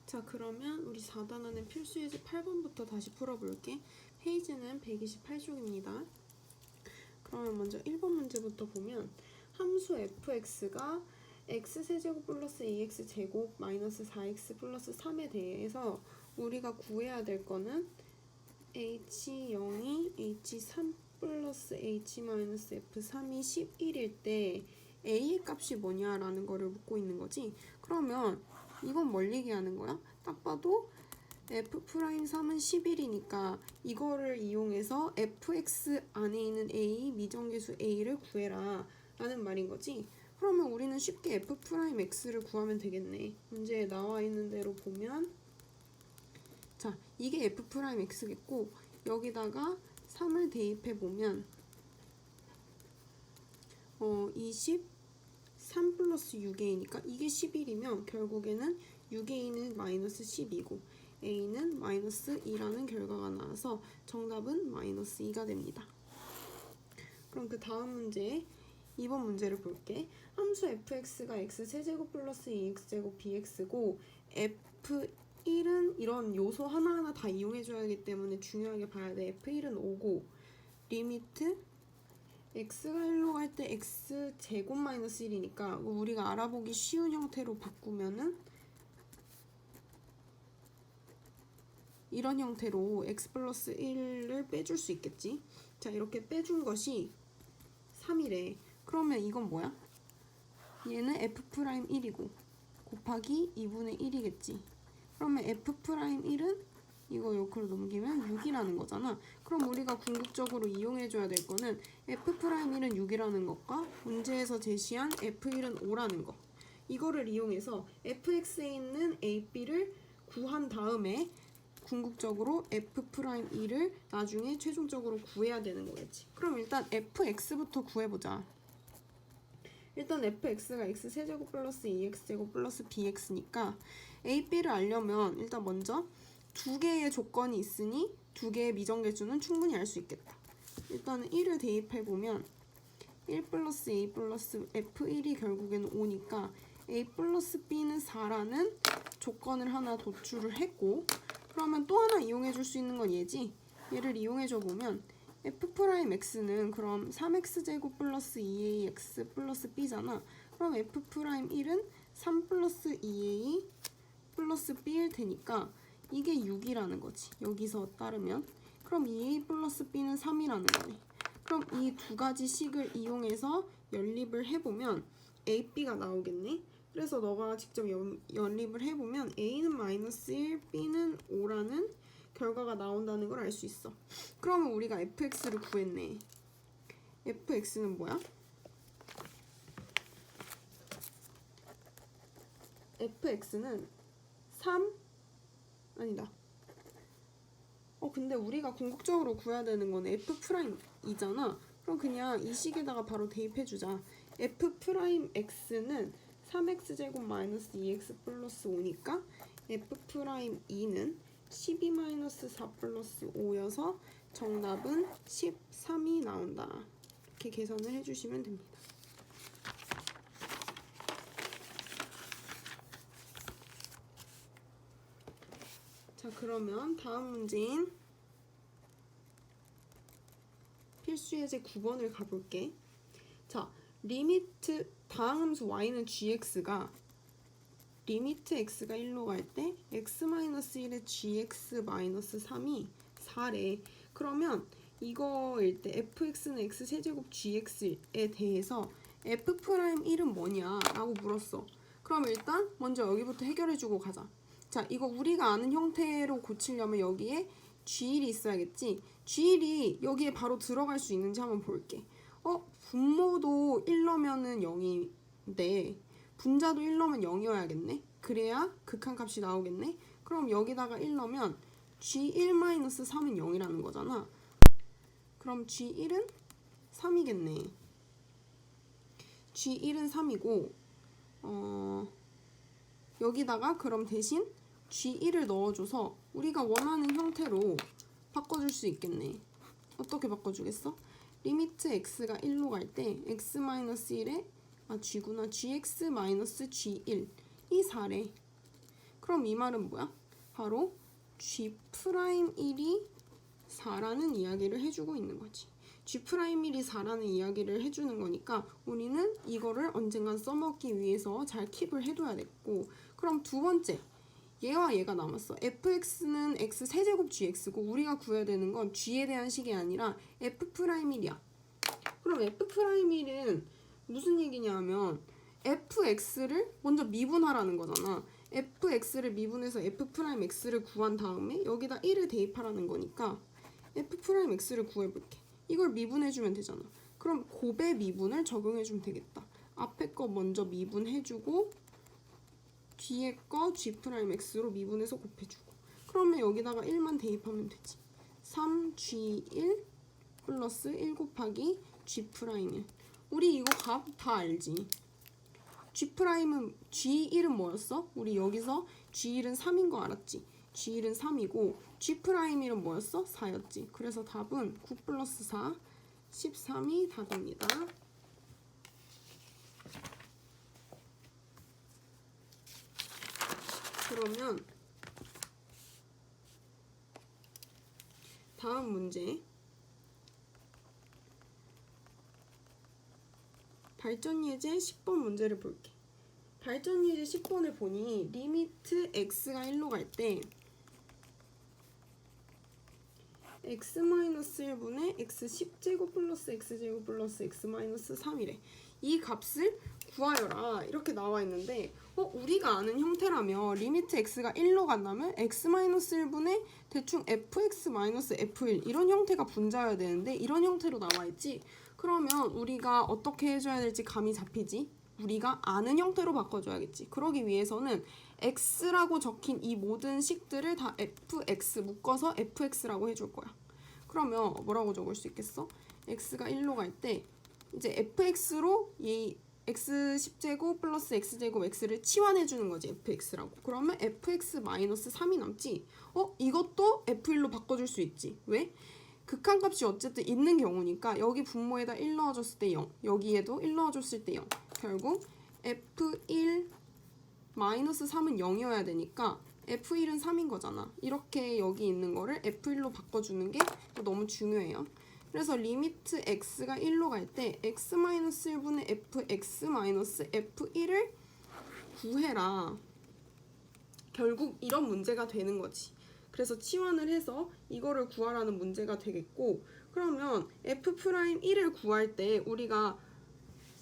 자, 그러면 우리 4단원의 필수 예제 8번부터 다시 풀어볼게. 페이지는 128쪽입니다. 그러면 먼저 1번 문제부터 보면 함수 fx가 x세제곱 플러스 2x제곱 마이너스 4x 플러스 3에 대해서 우리가 구해야 될 거는 h0이 h3 플러스 h 마이너스 f3이 11일 때 a의 값이 뭐냐라는 거를 묻고 있는 거지. 그러면 이건 뭘 얘기하는 거야? 딱 봐도 f'3은 11이니까 이거를 이용해서 fx 안에 있는 a, 미정계수 a를 구해라 라는 말인 거지. 그러면 우리는 쉽게 f'x를 구하면 되겠네. 문제에 나와 있는 대로 보면 자, 이게 f'x겠고 여기다가 3을 대입해 보면 23 플러스 6a니까 이게 11이면 결국에는 6a는 마이너스 10이고 a는 마이너스 2라는 결과가 나와서 정답은 마이너스 2가 됩니다. 그럼 그 다음 문제 2번 문제를 볼게. 함수 fx가 x세제곱 플러스 2x제곱 bx고 f1은 이런 요소 하나하나 다 이용해줘야 하기 때문에 중요하게 봐야 돼. f1은 5고 리미트 x가 1로 갈 때 x제곱 마이너스 1이니까 우리가 알아보기 쉬운 형태로 바꾸면은 이런 형태로 x 플러스 1을 빼줄 수 있겠지. 자, 이렇게 빼준 것이 3이래. 그러면 이건 뭐야? 얘는 f'1이고 곱하기 2분의 1이겠지. 그러면 f'1은 이거 요크로 넘기면 6이라는 거잖아. 그럼 우리가 궁극적으로 이용해줘야 될 거는 f'1은 6이라는 것과 문제에서 제시한 f1은 5라는 거. 이거를 이용해서 fx에 있는 a, b를 구한 다음에 궁극적으로 f'2를 나중에 최종적으로 구해야 되는 거겠지. 그럼 일단 fx부터 구해보자. 일단 fx가 x세제곱 플러스 2x제곱 플러스 bx니까 a, b를 알려면 일단 먼저 두 개의 조건이 있으니 두 개의 미정계수는 충분히 알 수 있겠다. 일단은 1을 대입해보면 1 플러스 a 플러스 f1이 결국에는 5니까 a 플러스 b는 4라는 조건을 하나 도출을 했고 그러면 또 하나 이용해줄 수 있는 건 얘지. 얘를 이용해줘 보면 f'x는 그럼 3x제곱 플러스 2ax 플러스 b잖아. 그럼 f'1은 3 플러스 2a 플러스 b일 테니까 이게 6이라는 거지. 여기서 따르면 그럼 2a 플러스 b는 3이라는 거네. 그럼 이 두 가지 식을 이용해서 연립을 해보면 a, b가 나오겠네. 그래서 너가 직접 연립을 해보면 a는 마이너스 1, b는 5라는 결과가 나온다는 걸 알 수 있어. 그러면 우리가 fx를 구했네. fx는 뭐야? fx는 3 아니다. 근데 우리가 궁극적으로 구해야 되는 건 f'이잖아. 그럼 그냥 이 식에다가 바로 대입해주자. f'x는 3x제곱 마이너스 2x 플러스 5니까 f'2는 12 마이너스 4 플러스 5여서 정답은 13이 나온다. 이렇게 계산을 해주시면 됩니다. 자, 그러면 다음 문제인 필수 예제 9번을 가볼게. 자, 리미트 다항 함수 y는 gx가 리미트 x가 1로 갈 때 x-1의 gx-3이 4래. 그러면 이거일 때 fx는 x세제곱 gx에 대해서 f'1은 뭐냐 라고 물었어. 그럼 일단 먼저 여기부터 해결해주고 가자. 자, 이거 우리가 아는 형태로 고치려면 여기에 g1이 있어야겠지. g1이 여기에 바로 들어갈 수 있는지 한번 볼게. 분모도 1 넣으면은 0인데 분자도 1 넣으면 0이어야겠네. 그래야 극한값이 나오겠네. 그럼 여기다가 1 넣으면 g1-3은 0이라는 거잖아. 그럼 g1은 3이겠네. g1은 3이고 여기다가 그럼 대신 g1을 넣어줘서 우리가 원하는 형태로 바꿔줄 수 있겠네. 어떻게 바꿔주겠어? 리미트 x가 1로 갈 때 x-1에 g구나 gx-g1 이 4래. 그럼 이 말은 뭐야? 바로 G'1이 4라는 이야기를 해주고 있는 거지. G'1이 4라는 이야기를 해주는 거니까 우리는 이거를 언젠간 써먹기 위해서 잘 킵을 해둬야 됐고, 그럼 두 번째, 얘와 얘가 남았어. fx는 x 세제곱 gx고 우리가 구해야 되는 건 g에 대한 식이 아니라 f'1이야. 그럼 f'1은 무슨 얘기냐면 fx를 먼저 미분하라는 거잖아. fx를 미분해서 f'x를 구한 다음에 여기다 1을 대입하라는 거니까 f'x를 구해볼게. 이걸 미분해주면 되잖아. 그럼 곱의 미분을 적용해주면 되겠다. 앞에 거 먼저 미분해주고 뒤에 거 G'X로 미분해서 곱해주고, 그러면 여기다가 1만 대입하면 되지. 3G1 플러스 1 곱하기 G'1. 우리 이거 값 다 알지? G1은 뭐였어? 우리 여기서 G1은 3인 거 알았지? G1은 3이고 G'1은 뭐였어? 4였지. 그래서 답은 9 플러스 4, 13이 답입니다. 그러면 다음 문제, 발전예제 10번 문제를 볼게. 발전예제 10번을 보니 리미트 x가 1로 갈 때 x-1분의 x 10제곱 플러스 x제곱 플러스 x-3이래. 이 값을 구하여라 이렇게 나와 있는데, 우리가 아는 형태라면 리미트 x가 1로 간다면 x-1분의 대충 fx-f1 이런 형태가 분자여야 되는데 이런 형태로 나와 있지. 그러면 우리가 어떻게 해줘야 될지 감이 잡히지? 우리가 아는 형태로 바꿔줘야겠지. 그러기 위해서는 x라고 적힌 이 모든 식들을 다 fx 묶어서 fx라고 해줄 거야. 그러면 뭐라고 적을 수 있겠어? x가 1로 갈 때 이제 fx로 이 x 10제곱 플러스 x제곱 x를 치환해주는 거지, fx라고. 그러면 fx-3이 남지. 이것도 f1로 바꿔줄 수 있지. 왜? 극한값이 어쨌든 있는 경우니까 여기 분모에다 1 넣어줬을 때 0, 여기에도 1 넣어줬을 때 0. 결국 f1-3은 0이어야 되니까 f1은 3인 거잖아. 이렇게 여기 있는 거를 f1로 바꿔주는 게 너무 중요해요. 그래서 리미트 x가 1로 갈 때 x-1분의 fx-f1을 구해라. 결국 이런 문제가 되는 거지. 그래서 치환을 해서 이거를 구하라는 문제가 되겠고, 그러면 f'1을 구할 때 우리가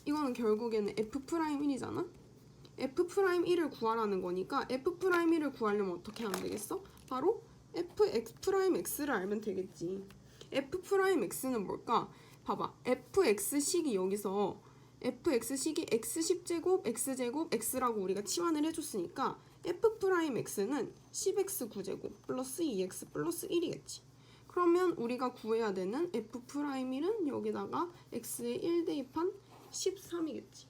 이거는 결국에는 f'1이잖아? f'1을 구하라는 거니까 f'1을 구하려면 어떻게 하면 되겠어? 바로 fx'를 알면 되겠지. f'x는 뭘까? 봐봐. fx식이 여기서 fx식이 x10제곱, x제곱, x라고 우리가 치환을 해줬으니까 f'x는 10x 9제곱 플러스 2x 플러스 1이겠지. 그러면 우리가 구해야 되는 f'는 여기다가 x에 1 대입한 13이겠지.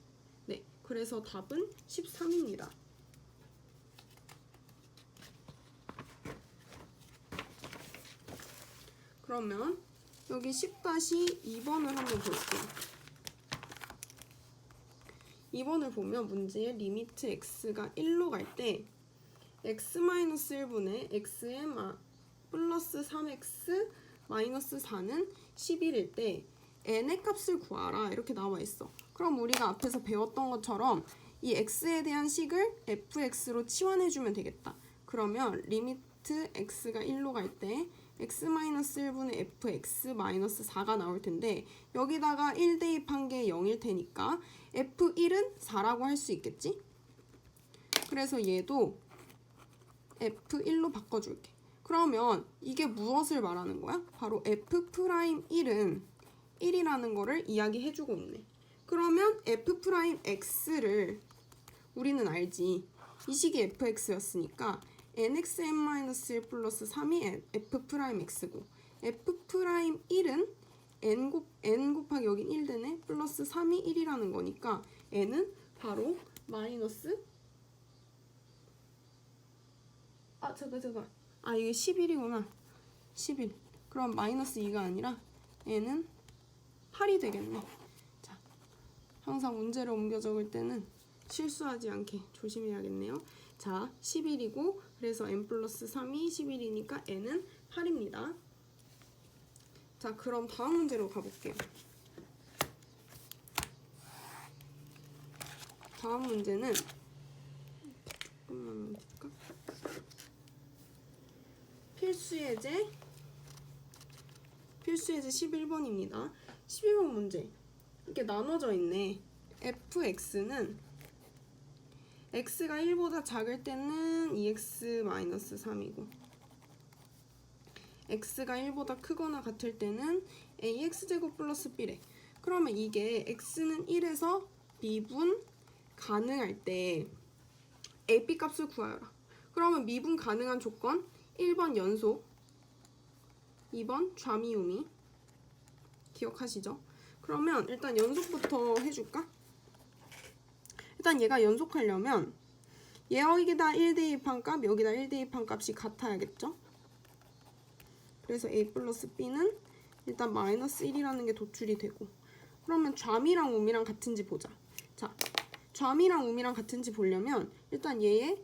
네, 그래서 답은 13입니다. 그러면 여기 10-2번을 한번 볼게요. 2번을 보면 문제의 리미트 x가 1로 갈 때 x-1분의 xm 플러스 3x 마이너스 4는 11일 때 n의 값을 구하라 이렇게 나와 있어. 그럼 우리가 앞에서 배웠던 것처럼 이 x에 대한 식을 fx로 치환해주면 되겠다. 그러면 리미트 x가 1로 갈 때 x-1분의 fx-4가 나올 텐데 여기다가 1 대입한 게 0일 테니까 f1은 4라고 할 수 있겠지? 그래서 얘도 f1로 바꿔줄게. 그러면 이게 무엇을 말하는 거야? 바로 f'1은 1이라는 거를 이야기해주고 있네. 그러면 f'x를 우리는 알지. 이 식이 fx였으니까 nxn-1 플러스 3이 f'x고 f'1은 n 곱하기 여긴 1 되네. 플러스 3이 1이라는 거니까 n은 바로 마이너스 잠깐. 이게 11이구나. 11. 그럼 마이너스 2가 아니라 n은 8이 되겠네. 자, 항상 문제를 옮겨 적을 때는 실수하지 않게 조심해야겠네요. 자, 자, 11이고 그래서 n 플러스 3이 11이니까 n은 8입니다. 자, 그럼 다음 문제로 가볼게요. 다음 문제는 조금만 볼까? 필수예제 11번입니다. 12번 문제. 이렇게 나눠져 있네. fx는 x가 1보다 작을 때는 2x-3이고 x가 1보다 크거나 같을 때는 ax제곱 플러스 b래. 그러면 이게 x는 1에서 미분 가능할 때 ab 값을 구하여라. 그러면 미분 가능한 조건 1번 연속, 2번 좌미우미. 기억하시죠? 그러면 일단 연속부터 해줄까? 일단 얘가 연속하려면 여기다 1 대입한 값, 여기다 1 대입한 값이 같아야겠죠? 그래서 a 플러스 b는 일단 마이너스 1이라는 게 도출이 되고, 그러면 좌미랑 우미랑 같은지 보자. 자, 좌미랑 우미랑 같은지 보려면 일단 얘의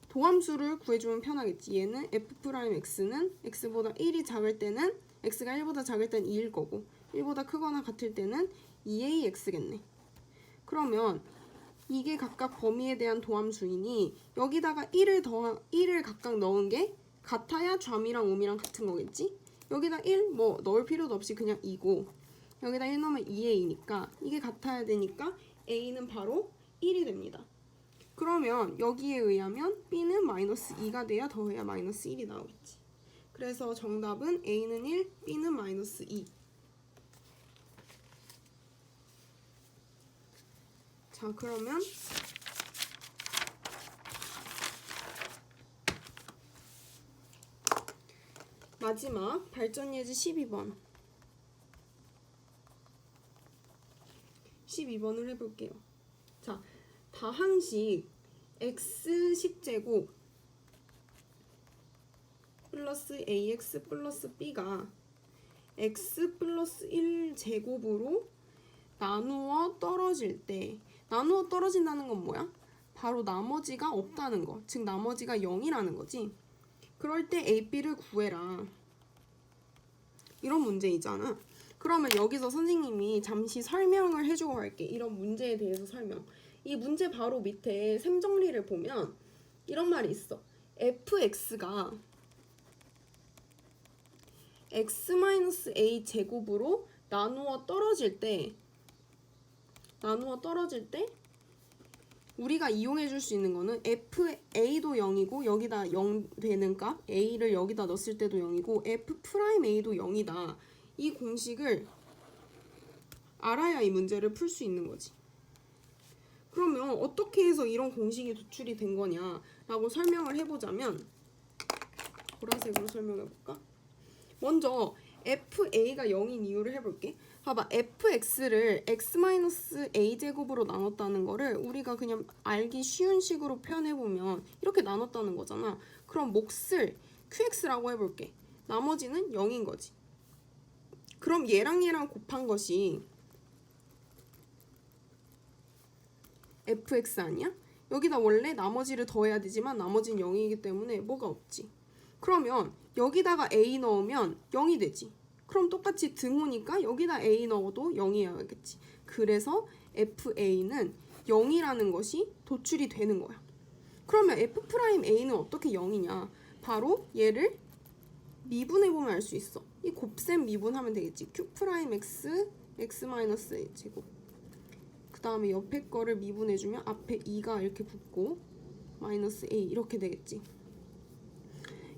도함수를 구해주면 편하겠지. 얘는 f'x는 x보다 1이 작을 때는 x가 1보다 작을 때는 2일 거고 1보다 크거나 같을 때는 2ax겠네. 그러면 이게 각각 범위에 대한 도함수이니 여기다가 1을 각각 넣은 게 같아야 좌미랑 우미랑 같은 거겠지? 여기다 1 뭐 넣을 필요도 없이 그냥 2고 여기다 1 넣으면 2a니까 이게 같아야 되니까 a는 바로 1이 됩니다. 그러면 여기에 의하면 b는 마이너스 2가 돼야 더해야 마이너스 1이 나오겠지. 그래서 정답은 a는 1, b는 마이너스 2. 자, 그러면 마지막 발전예제 12번. 12번을 해볼게요. 자, 다항식 x식 제곱 플러스 ax 플러스 b가 x 플러스 1 제곱으로 나누어 떨어질 때, 나누어 떨어진다는 건 뭐야? 바로 나머지가 없다는 거. 즉 나머지가 0이라는 거지. 그럴 때 a, b를 구해라. 이런 문제이잖아. 그러면 여기서 선생님이 잠시 설명을 해주고 갈게. 이런 문제에 대해서 설명. 이 문제 바로 밑에 셈 정리를 보면 이런 말이 있어. fx가 x-a 제곱으로 나누어 떨어질 때 우리가 이용해 줄 수 있는 거는 fa도 0이고 여기다 0 되는 값 a를 여기다 넣었을 때도 0이고 f'a도 0이다. 이 공식을 알아야 이 문제를 풀 수 있는 거지. 그러면 어떻게 해서 이런 공식이 도출이 된 거냐라고 설명을 해보자면 보라색으로 설명해볼까? 먼저 fa가 0인 이유를 해볼게. 봐봐, fx를 x-a 제곱으로 나눴다는 거를 우리가 그냥 알기 쉬운 식으로 표현해보면 이렇게 나눴다는 거잖아. 그럼 몫을 qx라고 해볼게. 나머지는 0인 거지. 그럼 얘랑 곱한 것이 fx 아니야? 여기다 원래 나머지를 더해야 되지만 나머지는 0이기 때문에 뭐가 없지. 그러면 여기다가 a 넣으면 0이 되지. 그럼 똑같이 등호니까 여기다 a 넣어도 0이어야겠지. 그래서 fa는 0이라는 것이 도출이 되는 거야. 그러면 f'a는 어떻게 0이냐? 바로 얘를 미분해보면 알 수 있어. 이 곱셈 미분하면 되겠지. q'x x-a 제곱. 그 다음에 옆에 거를 미분해주면 앞에 2가 이렇게 붙고 마이너스 a 이렇게 되겠지.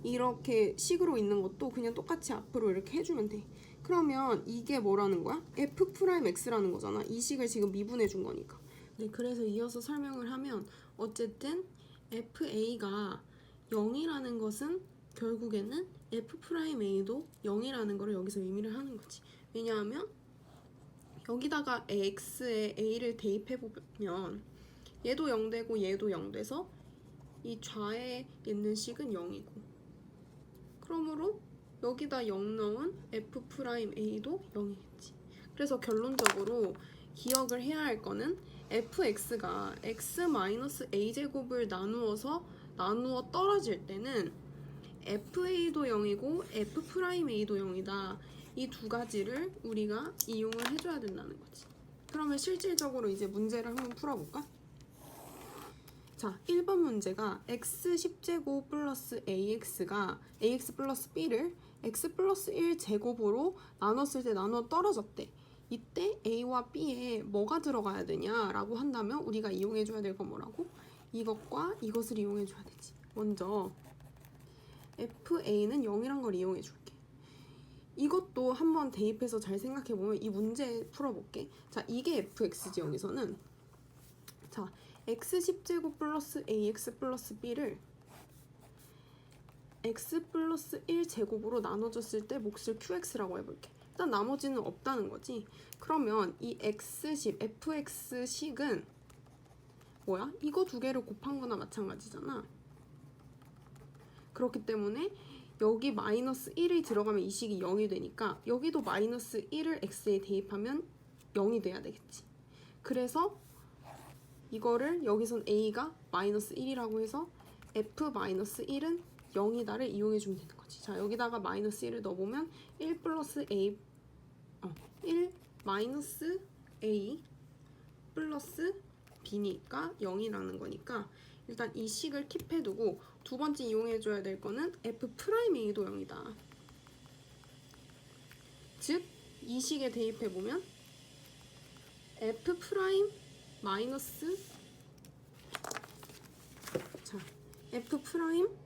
이렇게 식으로 있는 것도 그냥 똑같이 앞으로 이렇게 해주면 돼. 그러면 이게 뭐라는 거야? f'x라는 거잖아. 이 식을 지금 미분해 준 거니까. 네, 그래서 이어서 설명을 하면 어쨌든 fa가 0이라는 것은 결국에는 f'a도 0이라는 걸 여기서 의미를 하는 거지. 왜냐하면 여기다가 x에 a를 대입해보면 얘도 0 되고 얘도 0 돼서 이 좌에 있는 식은 0이고 그러므로 여기다 0 넣은 f'a도 0이겠지. 그래서 결론적으로 기억을 해야 할 거는 fx가 x-a제곱을 나누어 떨어질 때는 fa도 0이고 f'a도 0이다. 이 두 가지를 우리가 이용을 해줘야 된다는 거지. 그러면 실질적으로 이제 문제를 한번 풀어볼까? 자, 1번 문제가 x 10제곱 플러스 ax가 ax 플러스 b를 x 플러스 1제곱으로 나눴을 때 나눠 떨어졌대. 이때 a와 b에 뭐가 들어가야 되냐라고 한다면 우리가 이용해줘야 될 건 뭐라고? 이것과 이것을 이용해줘야 되지. 먼저 fa는 0이란 걸 이용해줄게. 이것도 한번 대입해서 잘 생각해보면 이 문제 풀어볼게. 자, 이게 fx지 여기서는. 자, x 10제곱 플러스 ax 플러스 b를 x 플러스 1제곱으로 나눠줬을 때 몫을 qx라고 해볼게. 일단 나머지는 없다는 거지. 그러면 이 x10, fx식은 뭐야? 이거 두 개를 곱한 거나 마찬가지잖아. 그렇기 때문에 여기 마이너스 1이 들어가면 이 식이 0이 되니까 여기도 마이너스 1을 x에 대입하면 0이 돼야 되겠지. 그래서 이거를 여기선 a가 마이너스 1이라고 해서 f-1은 0이다를 이용해주면 되는 거지. 자, 여기다가 마이너스 1을 넣어보면 1 플러스 a 1 마이너스 a 플러스 b니까 0이라는 거니까 일단 이 식을 킵해두고 두 번째 이용해줘야 될 거는 f'a도 0이다. 즉, 이 식에 대입해보면 f' 마이너스 자, f'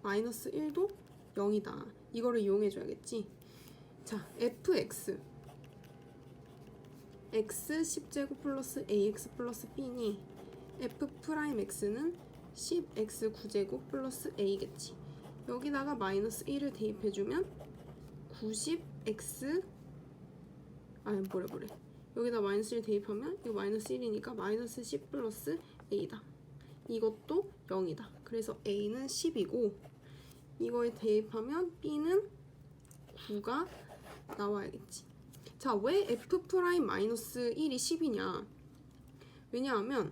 마이너스 1도 0이다. 이거를 이용해줘야겠지. 자, fx x 10제곱 플러스 ax 플러스 b니 f'x는 10x 9제곱 플러스 a겠지. 여기다가 마이너스 1을 대입해주면 90x 뭐래 여기다 마이너스 1 대입하면 이거 마이너스 1이니까 마이너스 10 플러스 a다. 이것도 0이다. 그래서 a는 10이고 이거에 대입하면 b는 9가 나와야겠지. 자, 왜 f'-1이 10이냐? 왜냐하면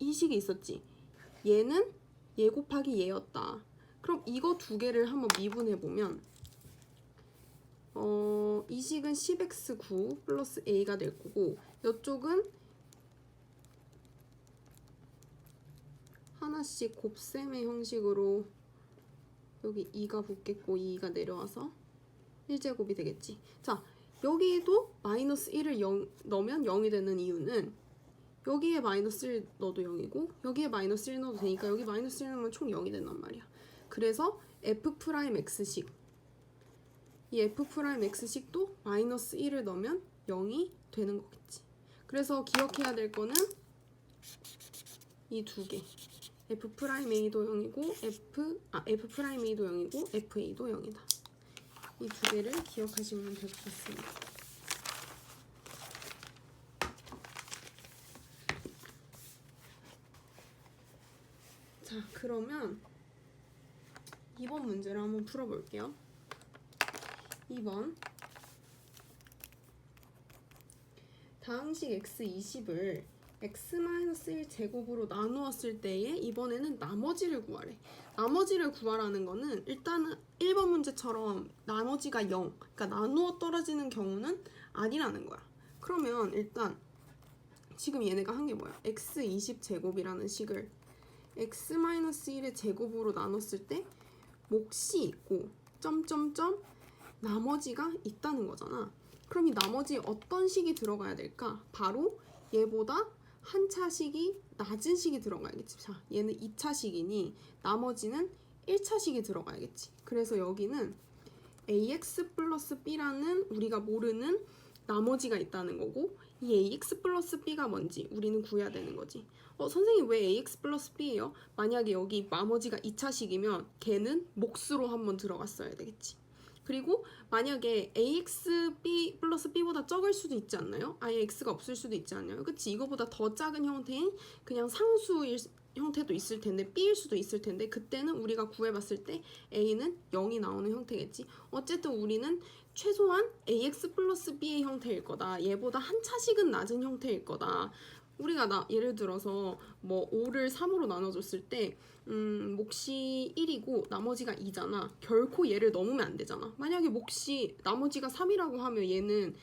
이 식이 있었지. 얘는 얘 곱하기 얘였다. 그럼 이거 두 개를 한번 미분해보면 이 식은 10x9 플러스 a가 될 거고 이쪽은 하나씩 곱셈의 형식으로 여기 2가 붙겠고 2가 내려와서 1제곱이 되겠지. 자, 여기에도 마이너스 1을 넣으면 0이 되는 이유는 여기에 마이너스 1 넣어도 0이고 여기에 마이너스 1 넣어도 되니까 여기 마이너스 1 넣으면 총 0이 된단 말이야. 그래서 f'x식 이 f'x식도 마이너스 1을 넣으면 0이 되는 거겠지. 그래서 기억해야 될 거는 이 두 개. f'a도 0이고 f'a도 0이고 fa도 0이다. 이 두 개를 기억하시면 될 것 같습니다. 자, 그러면 2번 문제를 한번 풀어볼게요. 2번 다항식 x20을 x-1제곱으로 나누었을 때에 이번에는 나머지를 구하래. 나머지를 구하라는 거는 일단은 1번 문제처럼 나머지가 0, 그러니까 나누어 떨어지는 경우는 아니라는 거야. 그러면 일단 지금 얘네가 한 게 뭐야? x20제곱이라는 식을 x-1의 제곱으로 나눴을 때 몫이 있고 점점점 나머지가 있다는 거잖아. 그럼 이 나머지 어떤 식이 들어가야 될까? 바로 얘보다 한 차식이 낮은 식이 들어가야겠지. 자, 얘는 2차식이니 나머지는 1차식이 들어가야겠지. 그래서 여기는 ax 플러스 b라는 우리가 모르는 나머지가 있다는 거고 이 ax 플러스 b가 뭔지 우리는 구해야 되는 거지. 선생님 왜 ax 플러스 b예요? 만약에 여기 나머지가 2차식이면 걔는 몫으로 한번 들어갔어야 되겠지. 그리고 만약에 ax b 플러스 b보다 적을 수도 있지 않나요? 아예 x가 없을 수도 있지 않나요? 그치? 이거보다 더 작은 형태인 그냥 상수일 형태도 있을 텐데 B일 수도 있을 텐데 그때는 우리가 구해봤을 때 A는 0이 나오는 형태겠지. 어쨌든 우리는 최소한 AX 플러스 B의 형태일 거다. 얘보다 한 차씩은 낮은 형태일 거다. 우리가 예를 들어서 뭐 5를 3으로 나눠줬을 때 몫이 1이고 나머지가 2잖아. 결코 얘를 넘으면 안 되잖아. 만약에 몫이 나머지가 3이라고 하면 얘는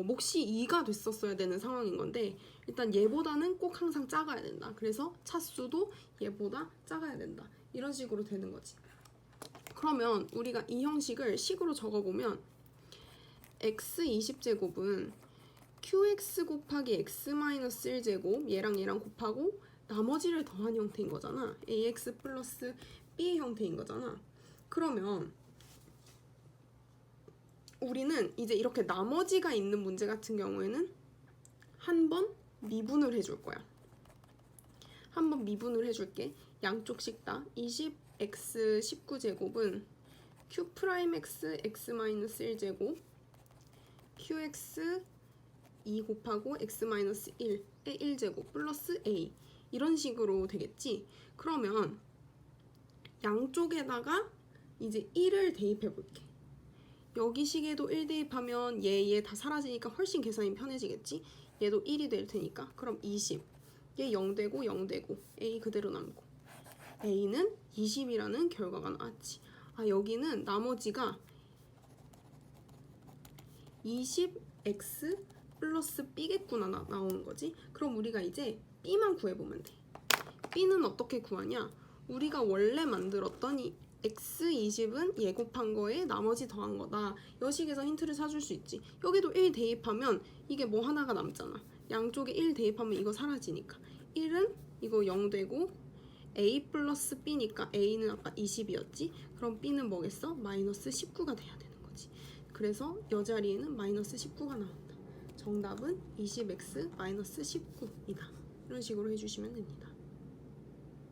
몫이 2가 됐었어야 되는 상황인 건데 일단 얘보다는 꼭 항상 작아야 된다. 그래서 차수도 얘보다 작아야 된다. 이런 식으로 되는 거지. 그러면 우리가 이 형식을 식으로 적어보면 x 20제곱은 qx 곱하기 x 마이너스 1제곱 얘랑 얘랑 곱하고 나머지를 더한 형태인 거잖아. ax 플러스 b의 형태인 거잖아. 그러면 우리는 이제 이렇게 나머지가 있는 문제 같은 경우에는 한 번 미분을 해줄 거야. 한 번 미분을 해줄게. 양쪽씩 다 20x 19제곱은 q'x x-1제곱 qx 2 곱하고 x-1의 1제곱 플러스 a 이런 식으로 되겠지. 그러면 양쪽에다가 이제 1을 대입해 볼게. 여기 식에도 1 대입하면 얘 다 사라지니까 훨씬 계산이 편해지겠지. 얘도 1이 될 테니까. 그럼 20. 얘 0 되고 0 되고 a 그대로 남고 a는 20이라는 결과가 나왔지. 아 여기는 나머지가 20x 플러스 b겠구나 나오는 거지. 그럼 우리가 이제 b만 구해보면 돼. b는 어떻게 구하냐? 우리가 원래 만들었던 이 x20은 얘 곱한 거에 나머지 더한 거다. 여식에서 힌트를 찾을 수 있지. 여기도 1 대입하면 이게 뭐 하나가 남잖아. 양쪽에 1 대입하면 이거 사라지니까 1은 이거 0 되고 a 플러스 b니까 a는 아까 20이었지. 그럼 b는 뭐겠어? 마이너스 19가 돼야 되는 거지. 그래서 이 자리에는 마이너스 19가 나온다. 정답은 20x 마이너스 19이다. 이런 식으로 해주시면 됩니다.